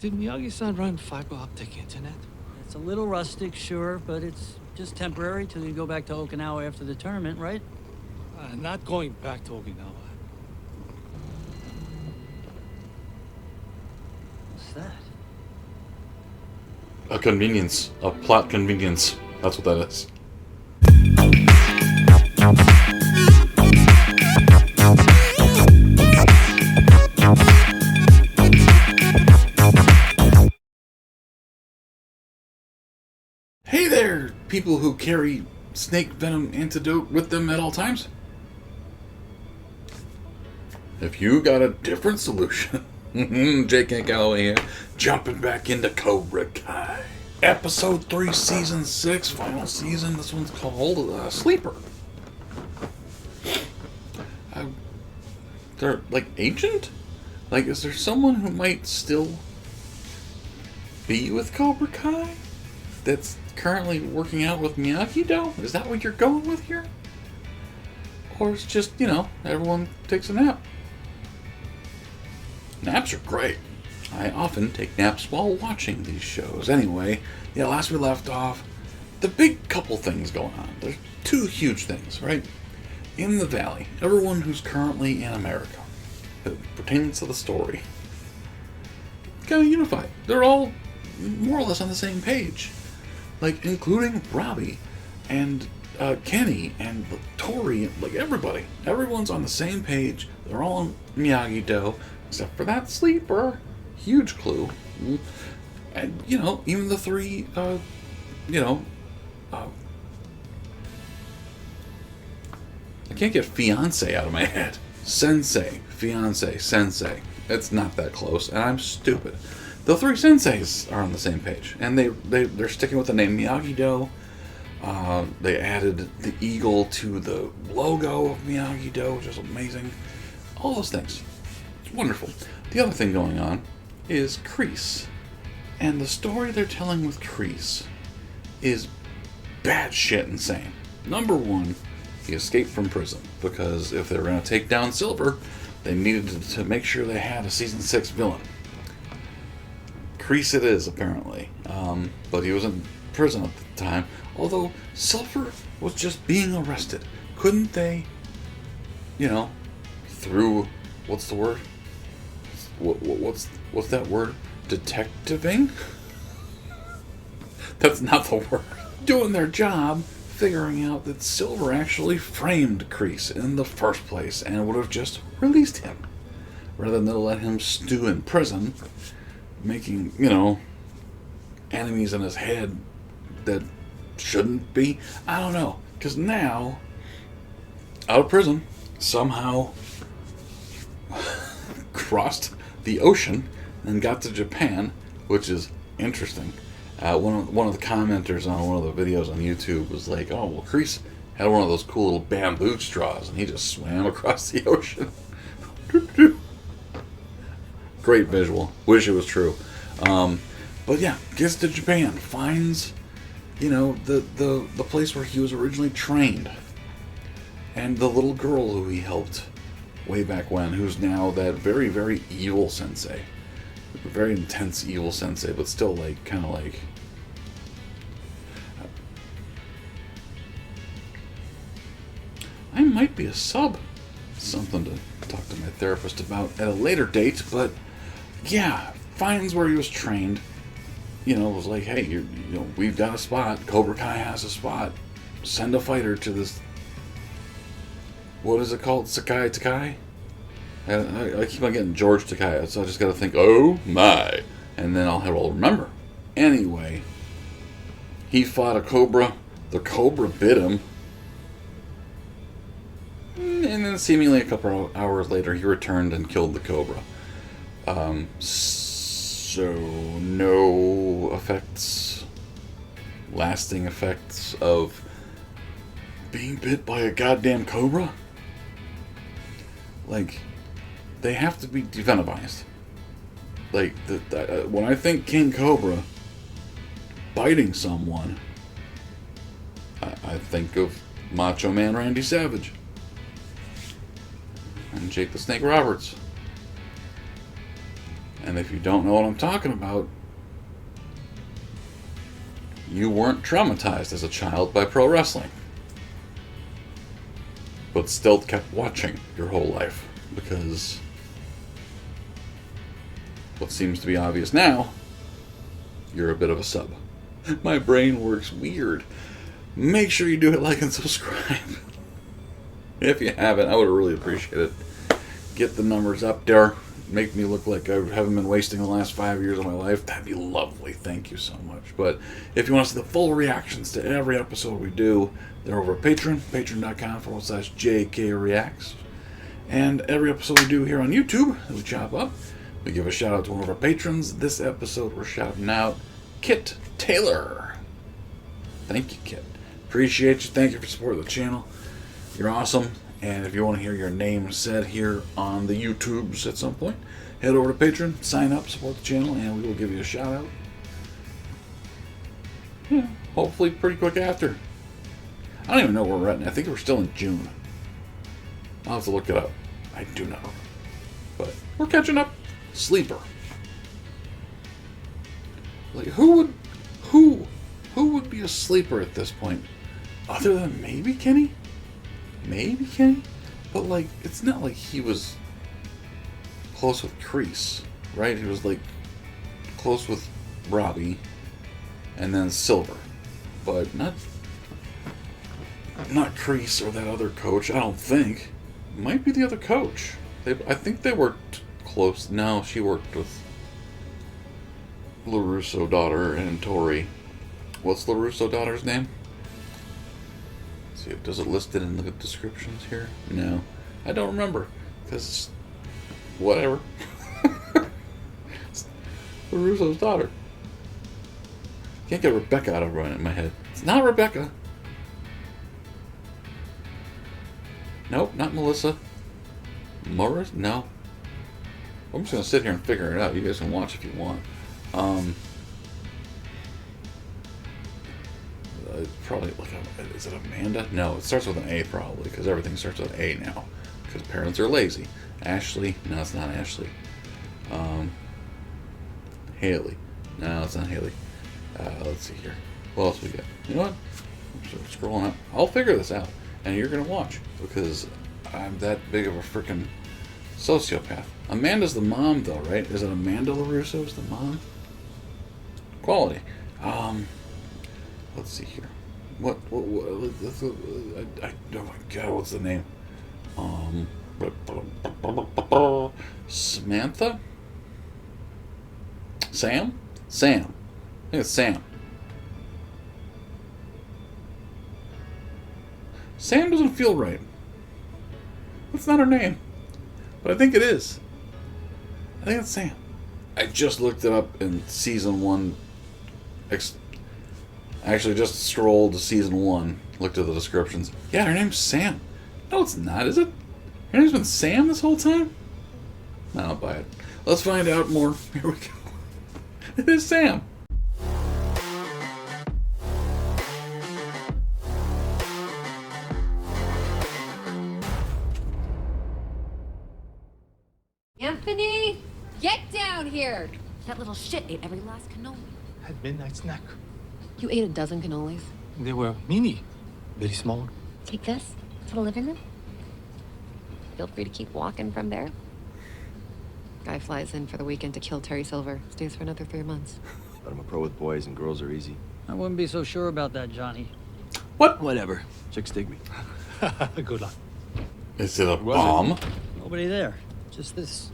Did Miyagi-san run fiber optic internet? It's a little rustic, sure, but it's just temporary till you go back to Okinawa after the tournament, right? Not going back to Okinawa. What's that? A convenience. A plot convenience. That's what that is. Hey there, people who carry snake venom antidote with them at all times. If you got a different solution, J.K. Calloway here, jumping back into Cobra Kai. Episode 3, Season 6, final season. This one's called Sleeper. They're like ancient? Like, is there someone who might still be with Cobra Kai that's currently working out with Miyagi-Do? Is that what you're going with here? Or it's just, everyone takes a nap. Naps are great. I often take naps while watching these shows. Anyway, last we left off, the big couple things going on. There's two huge things, right? In the Valley, everyone who's currently in America, pertaining to the story, kind of unified. They're all more or less on the same page. Like, including Robbie and Kenny and Tori, like everybody. Everyone's on the same page. They're all on Miyagi-Do, except for that sleeper. Huge clue. And, even the three, I can't get fiance out of my head. Sensei, fiance, sensei. It's not that close, and I'm stupid. The three senseis are on the same page, and they're sticking with the name Miyagi-Do. They added the eagle to the logo of Miyagi-Do, which is amazing. All those things. It's wonderful. The other thing going on is Kreese. And the story they're telling with Kreese is batshit insane. Number one, he escaped from prison, because if they were going to take down Silver, they needed to make sure they had a Season 6 villain. Kreese it is, apparently. But he was in prison at the time. Although Silver was just being arrested. Couldn't they, through, what's the word? What's that word? Detectiving? That's not the word. Doing their job, figuring out that Silver actually framed Kreese in the first place and would have just released him, rather than let him stew in prison, making, enemies in his head that shouldn't be. I don't know. Because now, out of prison, somehow crossed the ocean and got to Japan, which is interesting. One of the commenters on one of the videos on YouTube was like, oh, well, Kreese had one of those cool little bamboo straws, and he just swam across the ocean. Great visual. Wish it was true. But yeah, gets to Japan, finds, the place where he was originally trained, and the little girl who he helped way back when, who's now that very, very evil sensei. Very intense evil sensei, but still kind of I might be a sub. Something to talk to my therapist about at a later date, but yeah, finds where he was trained. Was like, hey, we've got a spot. Cobra Kai has a spot. Send a fighter to this. What is it called? Sakai Takai? I keep on getting George Takei, so I just gotta think, oh my, and then I'll remember. Anyway, he fought a cobra. The cobra bit him. And then seemingly a couple hours later, he returned and killed the cobra. So no effects, lasting effects of being bit by a goddamn cobra? They have to be devenomized. When I think King Cobra biting someone, I think of Macho Man Randy Savage and Jake the Snake Roberts And if you don't know what I'm talking about, you weren't traumatized as a child by pro wrestling, but still kept watching your whole life because what seems to be obvious now, you're a bit of a sub. My brain works weird. Make sure you do hit like and subscribe. If you haven't, I would really appreciate it. Get the numbers up there. Make me look like I haven't been wasting the last 5 years of my life. That'd be lovely. Thank you so much. But if you want to see the full reactions to every episode we do, they're over at Patreon, patreon.com/JKReacts. And every episode we do here on YouTube that we chop up, we give a shout out to one of our patrons. This episode we're shouting out Kit Taylor. Thank you, Kit. Appreciate you. Thank you for supporting the channel. You're awesome. And if you want to hear your name said here on the YouTubes at some point, head over to Patreon, sign up, support the channel, and we will give you a shout out. Yeah, hopefully pretty quick after. I don't even know where we're at now. I think we're still in June. I'll have to look it up. I do not know. But we're catching up. Sleeper. Like who would be a sleeper at this point? Other than maybe Kenny? Maybe Kenny? But like it's not like he was close with Kreese, right? He was like close with Robbie and then Silver. But not Kreese or that other coach, I don't think. Might be the other coach. I think they worked close. No, she worked with LaRusso daughter and Tori. What's LaRusso daughter's name? Let's see, does it list it in the descriptions here? No. I don't remember. Because whatever. It's LaRusso's daughter. Can't get Rebecca out of right in my head. It's not Rebecca. Nope, not Melissa. Morris? No. I'm just going to sit here and figure it out. You guys can watch if you want. It's probably like is it Amanda? No, it starts with an A probably because everything starts with A now because parents are lazy. Ashley? No, it's not Ashley. Haley? No, it's not Haley. Let's see here. What else we got? You know what? I'm scrolling up. I'll figure this out, and you're gonna watch because I'm that big of a freaking sociopath. Amanda's the mom, though, right? Is it Amanda LaRusso's the mom? Quality. Let's see here. What oh my god, what's the name? Samantha? Sam? Sam. I think it's Sam. Sam doesn't feel right. That's not her name. But I think it is. I think it's Sam. I just looked it up in season 1. Actually, just scrolled to season 1. Looked at the descriptions. Yeah, her name's Sam. No, it's not, is it? Her name's been Sam this whole time? No, I'll buy it. Let's find out more. Here we go. It is Sam. Anthony, get down here! That little shit ate every last cannoli. Had midnight snack. You ate a dozen cannolis. They were mini, very small. Take this to the living room. Feel free to keep walking from there. Guy flies in for the weekend to kill Terry Silver. Stays for another 3 months. But I'm a pro with boys and girls are easy. I wouldn't be so sure about that, Johnny. What? Whatever. Chicks dig me. Good luck. Is it a Was bomb? Nobody there. Just this.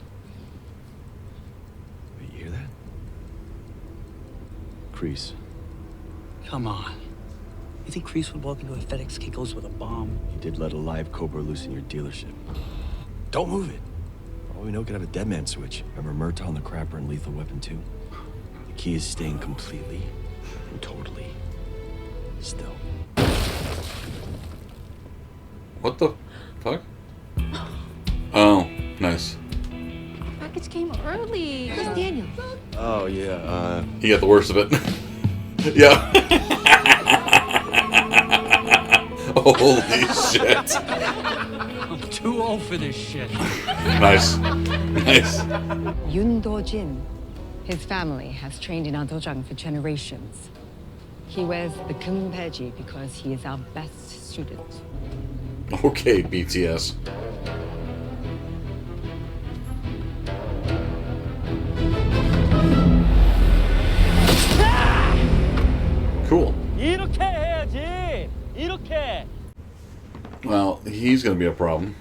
Wait, you hear that? Kreese. Come on. You think Kreese would walk into a FedEx Kickles with a bomb? He did let a live Cobra loose in your dealership. Don't move it. For all we know, it could have a dead man switch. Remember Murtaugh and the Crapper and Lethal Weapon 2? The key is staying completely and totally still. What the fuck? Oh, nice. Package came early. Where's Daniel? Oh, yeah, He got the worst of it. Yeah. Holy shit. I'm too old for this shit. Nice. Nice. Yoon Do-jin. His family has trained in Adojang for generations. He wears the Kumpeji because he is our best student. Okay, BTS. Cool. 이렇게 해야지. 이렇게. Well, he's gonna be a problem.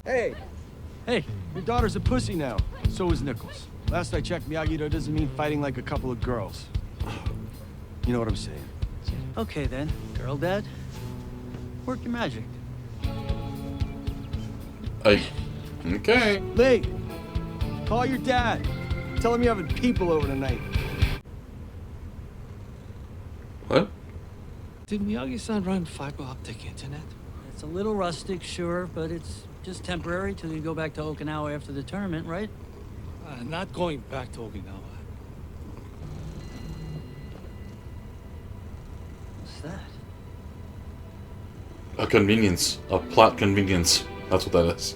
Hey, Hey, your daughter's a pussy now. So is Nichols. Last I checked, Miyagi-Do doesn't mean fighting like a couple of girls. You know what I'm saying? okay then, girl dad. Work your magic. Okay. Lee, call your dad. Tell him you're having people over tonight. What? Did Miyagi-san run fiber optic internet? It's a little rustic, sure, but it's just temporary till you go back to Okinawa after the tournament, right? Not going back to Okinawa. What's that? A convenience. A plot convenience. That's what that is.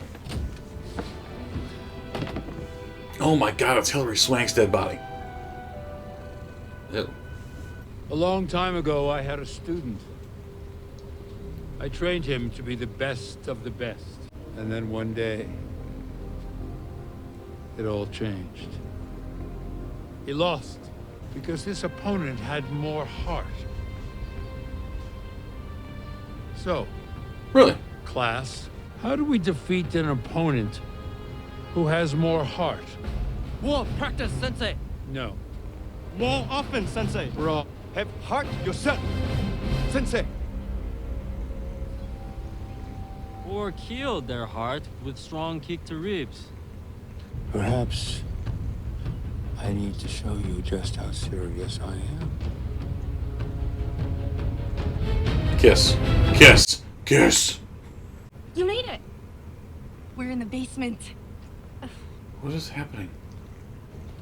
Oh my god, it's Hilary Swank's dead body. Ew. A long time ago, I had a student. I trained him to be the best of the best. And then one day, it all changed. He lost because this opponent had more heart. So, Really? class, how do we defeat an opponent who has more heart? More practice, sensei. No. More often, Sensei. Wrong. Have heart yourself, Sensei. Or killed their heart with strong kick to ribs. Perhaps I need to show you just how serious I am. Kiss. Kiss. Kiss. You made it! We're in the basement. What is happening?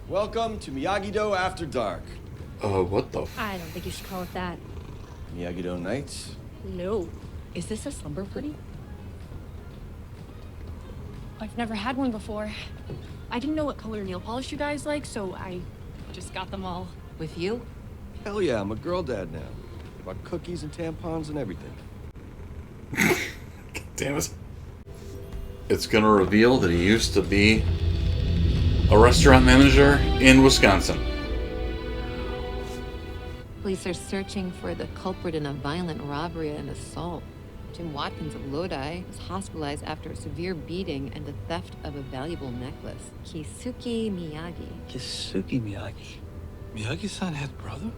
Welcome to Miyagi-Do After Dark. What the f- I don't think you should call it that. Miyagi-Do Nights. No. Is this a slumber party? I've never had one before. I didn't know what color nail polish you guys like, so I Just got them all. With you? Hell yeah, I'm a girl dad now. Bought cookies and tampons and everything. Damn it. It's gonna reveal that he used to be a restaurant manager in Wisconsin. Police are searching for the culprit in a violent robbery and assault. Jim Watkins of Lodi was hospitalized after a severe beating and the theft of a valuable necklace. Kisuke Miyagi. Kisuke Miyagi. Miyagi-san had brother?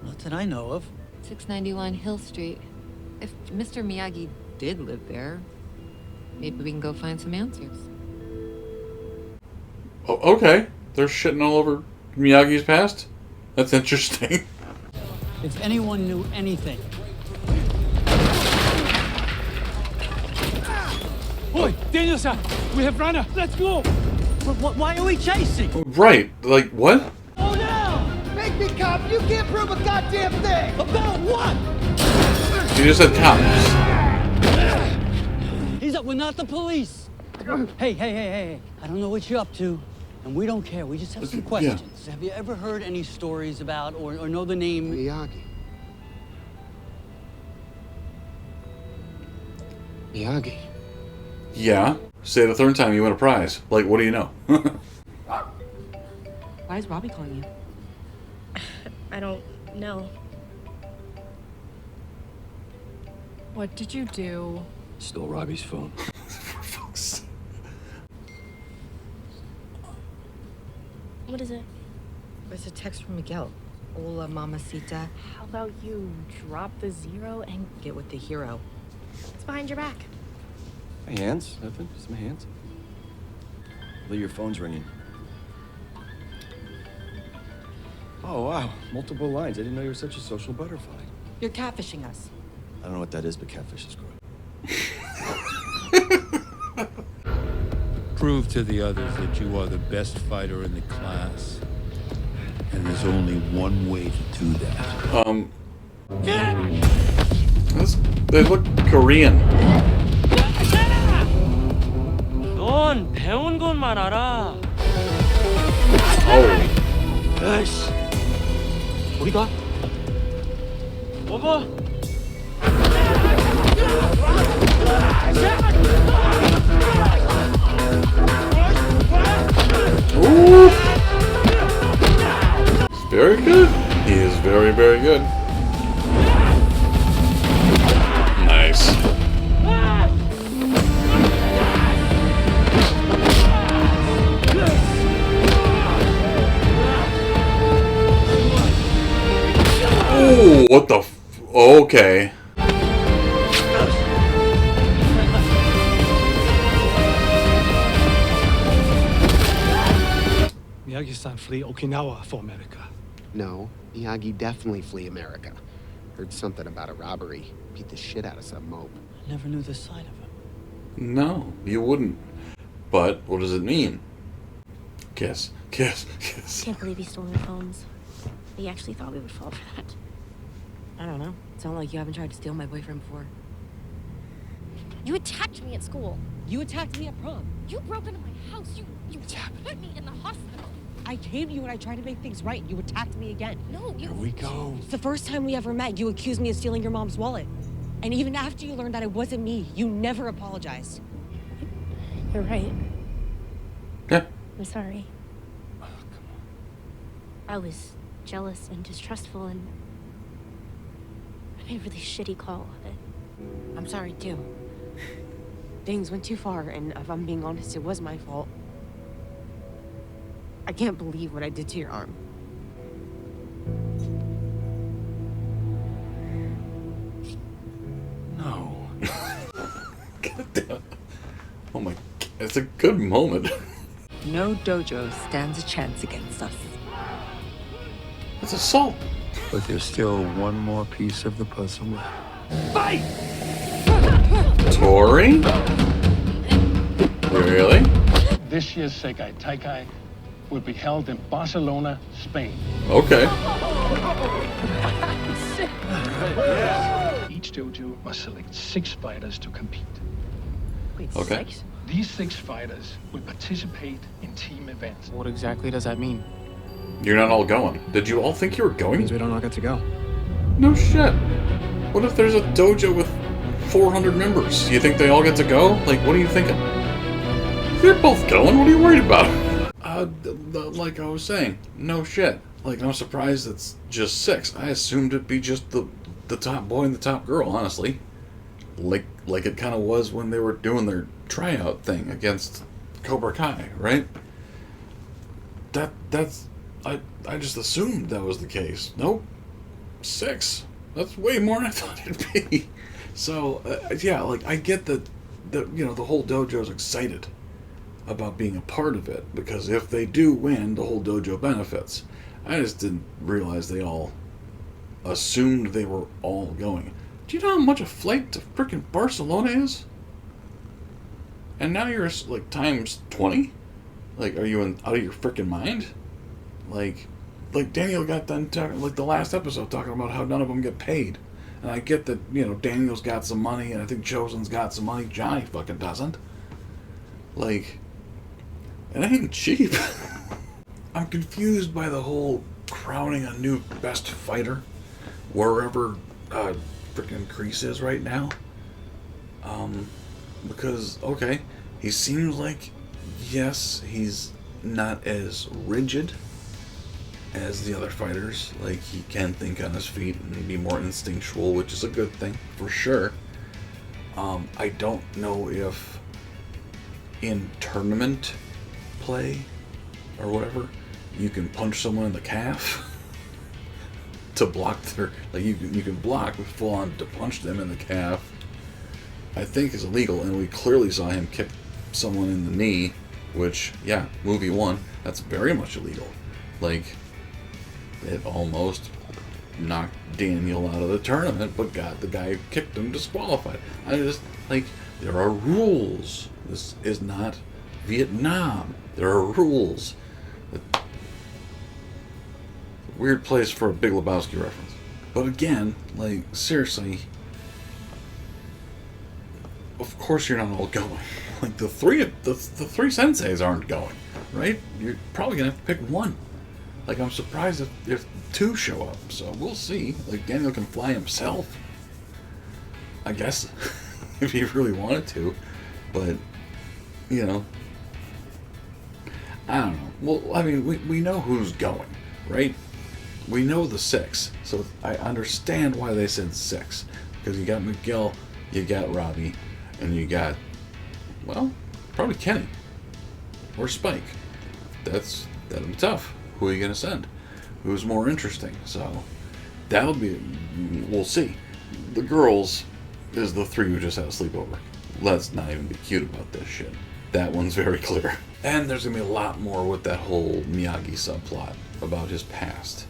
Not that I know of. 691 Hill Street. If Mr. Miyagi did live there, maybe we can go find some answers. Oh, okay. They're shitting all over Miyagi's past? That's interesting. If anyone knew anything. Oi, Daniel-san! We have runner! Let's go! Why are we chasing? Right. Like, what? Oh no! Make me cop! You can't prove a goddamn thing! About what? You just said cops. He's up. We're not the police. Hey. I don't know what you're up to, and we don't care. We just have some questions. Have you ever heard any stories about or know the name? Miyagi. Miyagi. Yeah. Say it a third time, you win a prize. Like, what do you know? Why is Robbie calling you? I don't know. What did you do? Stole Robbie's phone. For fuck's sake. What is it? It's a text from Miguel. Hola, mamacita. How about you drop the zero and Get with the hero. it's behind your back? My hands? Nothing? Just my hands. Lee, your phone's ringing. Oh, wow. Multiple lines. I didn't know you were such a social butterfly. You're catfishing us. I don't know what that is, but catfish is great. Prove to the others that you are the best fighter in the class. And there's only one way to do that. They look Korean. Oi! 넌 배운 것만 알아. Oh. 아이씨. 우리가? 오버. Ooh. He's very good. He is very, very good. Nice. Ooh, what the okay. Miyagi-san flee Okinawa for America. No, Miyagi definitely flee America. Heard something about a robbery. Beat the shit out of some mope. I never knew this side of him. No, you wouldn't. But what does it mean? Kiss, kiss, kiss. Can't believe he stole their phones. He actually thought we would fall for that. I don't know. It's not like you haven't tried to steal my boyfriend before. You attacked me at school. You attacked me at prom. You broke into my house. You put me in the hospital. I came to you and I tried to make things right. You attacked me again. No, you... Here we go. It's the first time we ever met. You accused me of stealing your mom's wallet. And even after you learned that it wasn't me, you never apologized. You're right. Yeah. I'm sorry. I was jealous and distrustful, and I made a really shitty call. I'm sorry, too. Things went too far, and if I'm being honest, it was my fault. I can't believe what I did to your arm. No. God damn. Oh my, it's a good moment. No dojo stands a chance against us. It's assault. But there's still one more piece of the puzzle left. Tori? Really? This year's Sekai Taikai will be held in Barcelona, Spain. Okay. Each dojo must select 6 fighters to compete. Wait, Okay. 6? These 6 fighters will participate in team events. What exactly does that mean? You're not all going. Did you all think you were going? Means we don't all get to go. No shit. What if there's a dojo with 400 members? You think they all get to go? Like, what are you thinking? They're both going. What are you worried about? Like I was saying, no shit. Like, I'm surprised it's just 6. I assumed it'd be just the top boy and the top girl, honestly. Like it kind of was when they were doing their tryout thing against Cobra Kai, right? That's I just assumed that was the case. Nope. 6. That's way more than I thought it'd be. So yeah, like I get that the whole dojo's excited about being a part of it because if they do win, the whole dojo benefits. I just didn't realize they all assumed they were all going. Do you know how much a flight to frickin' Barcelona is? And now you're like times 20? Like, are you out of your frickin' mind? Like Daniel got done talking, like the last episode, talking about how none of them get paid. And I get that, Daniel's got some money, and I think Chosen's got some money. Johnny fucking doesn't. Like, it ain't cheap. I'm confused by the whole crowning a new best fighter wherever frickin' Kreese is right now. Because, okay, he seems like, yes, he's not as rigid as the other fighters. Like, he can think on his feet and be more instinctual, which is a good thing, for sure. I don't know if in tournament play or whatever, you can punch someone in the calf to block their... Like, you can block with full-on to punch them in the calf. I think is illegal, and we clearly saw him kick someone in the knee, which, yeah, movie 1, that's very much illegal. Like, it almost knocked Daniel out of the tournament, but got the guy who kicked him disqualified. I just, like, there are rules. This is not Vietnam. There are rules. Weird place for a Big Lebowski reference. But again, like, seriously, of course you're not all going, Like, the three senseis aren't going, right? You're probably gonna have to pick one. Like, I'm surprised if two show up, so we'll see. Like, Daniel can fly himself, I guess, if he really wanted to, but, you know, I don't know. Well, I mean, we know who's going, right? We know the 6, so I understand why they said 6, because you got McGill, you got Robbie, and you got, well, probably Kenny or Spike. That'll be tough. Who are you gonna send? Who's more interesting? So that'll be, we'll see. The girls is the 3 who just had a sleepover. Let's not even be cute about this shit. That one's very clear. And there's gonna be a lot more with that whole Miyagi subplot about his past,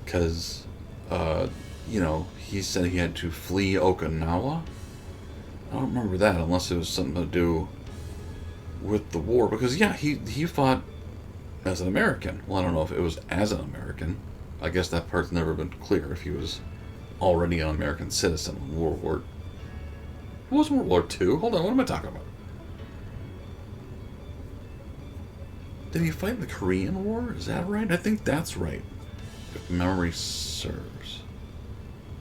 because you know, he said he had to flee Okinawa. I don't remember that, unless it was something to do with the war, because yeah, he fought as an American. Well, I don't know if it was as an American. I guess that part's never been clear, if he was already an American citizen in World War... It wasn't World War II. Hold on, what am I talking about? Did he fight in the Korean War? Is that right? I think that's right, if memory serves.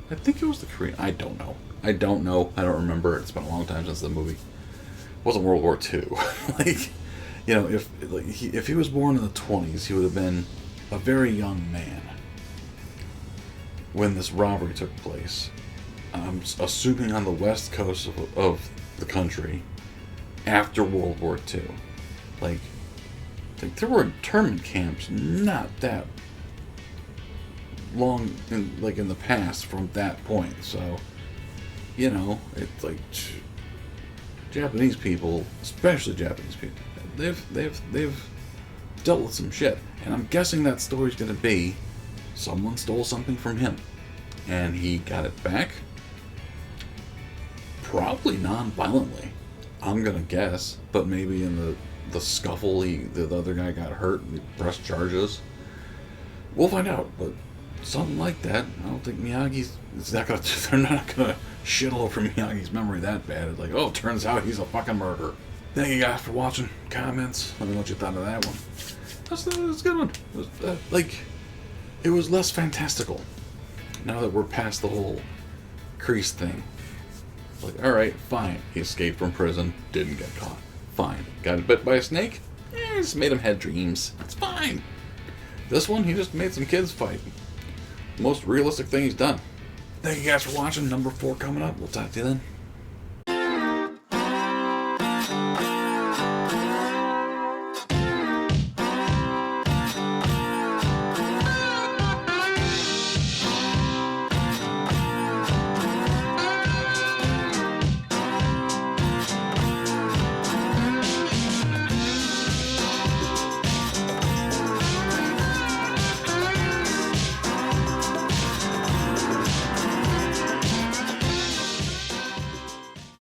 I think it was the Korean... I don't know. I don't remember. It's been a long time since the movie. It wasn't World War II. Like, you know, if he was born in the 20s, he would have been a very young man when this robbery took place. I'm assuming on the west coast of the country after World War II. Like there were internment camps not that long in the past from that point. So, you know, it's like Japanese people, especially Japanese people, they've dealt with some shit, and I'm guessing that story's gonna be someone stole something from him and he got it back, probably non-violently, I'm gonna guess, but maybe in the scuffle the other guy got hurt and he pressed charges. We'll find out, but something like that. I don't think they're not gonna shit all over Miyagi's memory that bad. It's like, oh, turns out he's a fucking murderer. Thank you guys for watching. Comments. Let me know what you thought of that one. That's a good one. It was less fantastical. Now that we're past the whole crease thing. Like, alright, fine. He escaped from prison, didn't get caught. Fine. Got bit by a snake? Just made him have dreams. That's fine. This one, he just made some kids fight. Most realistic thing he's done. Thank you guys for watching. Number 4 coming up. We'll talk to you then.